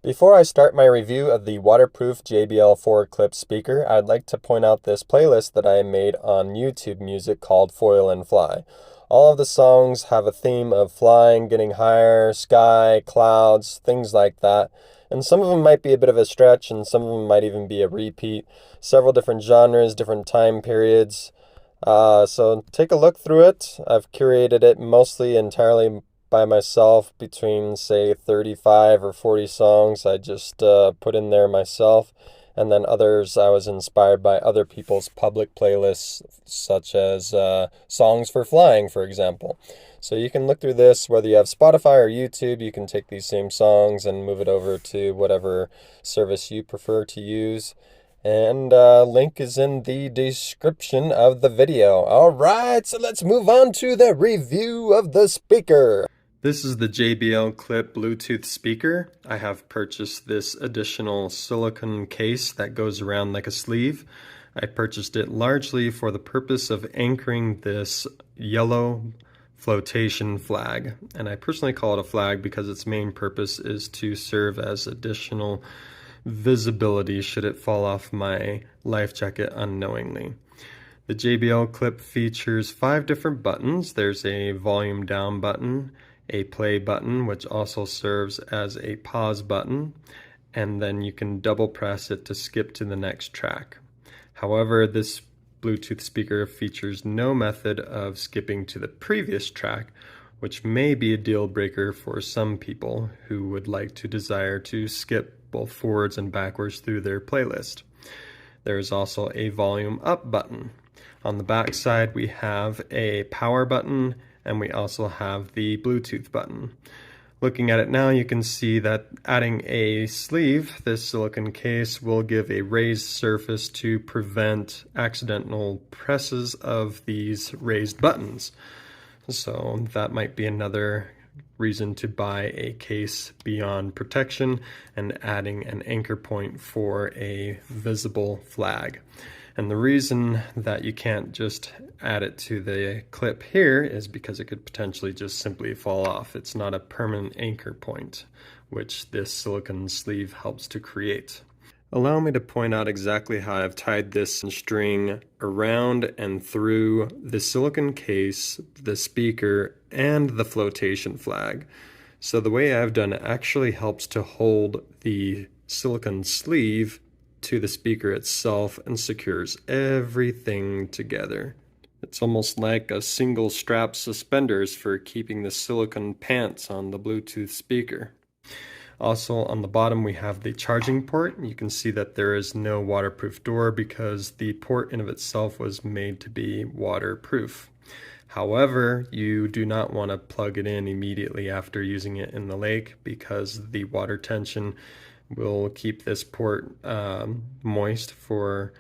Before I start my review of the waterproof JBL 4 clip speaker, I'd like to point out this playlist that I made on YouTube Music called Foil and Fly. All of the songs have a theme of flying, getting higher, sky, clouds, things like that. And some of them might be a bit of a stretch, and some of them might even be a repeat. Several different genres, different time periods. So take a look through it. I've curated it mostly entirely by myself between, say, 35 or 40 songs I just put in there myself. And then others I was inspired by other people's public playlists, such as Songs for Flying, for example. So you can look through this, whether you have Spotify or YouTube, you can take these same songs and move it over to whatever service you prefer to use. And link is in the description of the video. All right, so let's move on to the review of the speaker. This is the JBL CLIP Bluetooth speaker. I have purchased this additional silicone case that goes around like a sleeve. I purchased it largely for the purpose of anchoring this yellow flotation flag. And I personally call it a flag because its main purpose is to serve as additional visibility should it fall off my life jacket unknowingly. The JBL CLIP features 5 different buttons. There's a volume down button, a play button, which also serves as a pause button, and then you can double press it to skip to the next track. However, this Bluetooth speaker features no method of skipping to the previous track, which may be a deal breaker for some people who would like to desire to skip both forwards and backwards through their playlist. There is also a volume up button. On the back side we have a power button, and we also have the Bluetooth button. Looking at it now, you can see that adding a sleeve, this silicone case, will give a raised surface to prevent accidental presses of these raised buttons. So that might be another reason to buy a case beyond protection and adding an anchor point for a visible flag. And the reason that you can't just add it to the clip here is because it could potentially just simply fall off. It's not a permanent anchor point, which this silicone sleeve helps to create. Allow me to point out exactly how I've tied this string around and through the silicone case, the speaker, and the flotation flag. So the way I've done it actually helps to hold the silicone sleeve to the speaker itself and secures everything together. It's almost like a single strap suspenders for keeping the silicone pants on the Bluetooth speaker. Also on the bottom we have the charging port. You can see that there is no waterproof door because the port in of itself was made to be waterproof. However, you do not want to plug it in immediately after using it in the lake because the water tension will keep this port moist for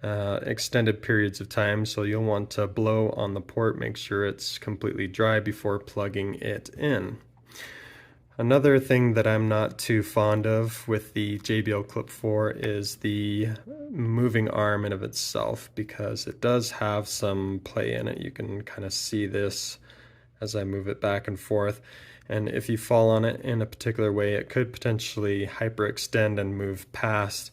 extended periods of time, so you'll want to blow on the port, make sure it's completely dry before plugging it in. Another thing that I'm not too fond of with the JBL Clip 4 is the moving arm in of itself, because it does have some play in it. You can kind of see this as I move it back and forth. And if you fall on it in a particular way, it could potentially hyperextend and move past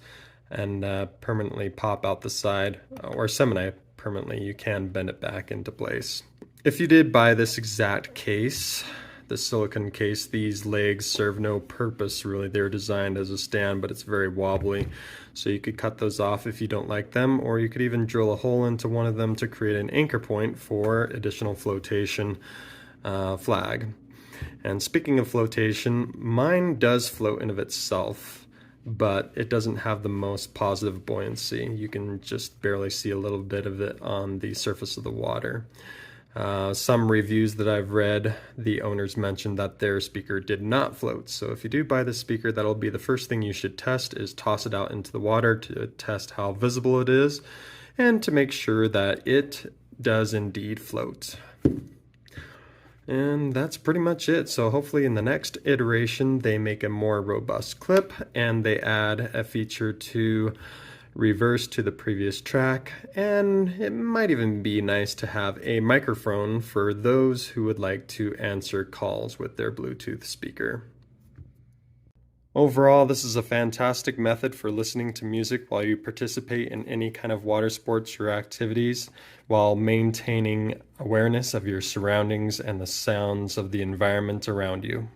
and permanently pop out the side, or semi-permanently. You can bend it back into place. If you did buy this exact case, the silicone case, these legs serve no purpose really. They're designed as a stand, but it's very wobbly. So you could cut those off if you don't like them, or you could even drill a hole into one of them to create an anchor point for additional flotation flag. And speaking of flotation, mine does float in of itself, but it doesn't have the most positive buoyancy. You can just barely see a little bit of it on the surface of the water. Some reviews that I've read, the owners mentioned that their speaker did not float. So if you do buy this speaker, that'll be the first thing you should test, is toss it out into the water to test how visible it is and to make sure that it does indeed float. And that's pretty much it. So hopefully in the next iteration they make a more robust clip and they add a feature to reverse to the previous track, and it might even be nice to have a microphone for those who would like to answer calls with their Bluetooth speaker. Overall, this is a fantastic method for listening to music while you participate in any kind of water sports or activities, while maintaining awareness of your surroundings and the sounds of the environment around you.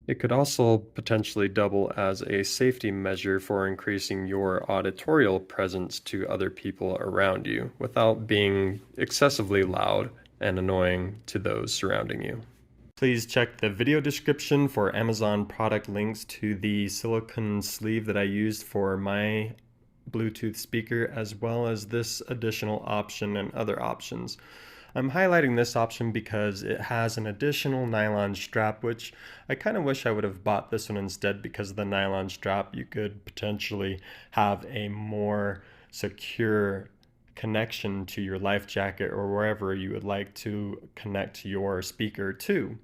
It could also potentially double as a safety measure for increasing your auditorial presence to other people around you without being excessively loud and annoying to those surrounding you. Please check the video description for Amazon product links to the silicone sleeve that I used for my Bluetooth speaker, as well as this additional option and other options. I'm highlighting this option because it has an additional nylon strap, which I kind of wish I would have bought this one instead. Because of the nylon strap, you could potentially have a more secure connection to your life jacket or wherever you would like to connect your speaker to.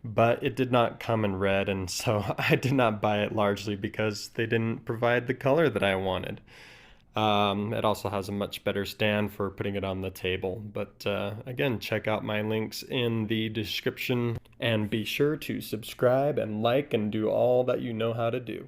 But it did not come in red, and so I did not buy it, largely because they didn't provide the color that I wanted. It also has a much better stand for putting it on the table. But again, check out my links in the description, and be sure to subscribe and like and do all that you know how to do.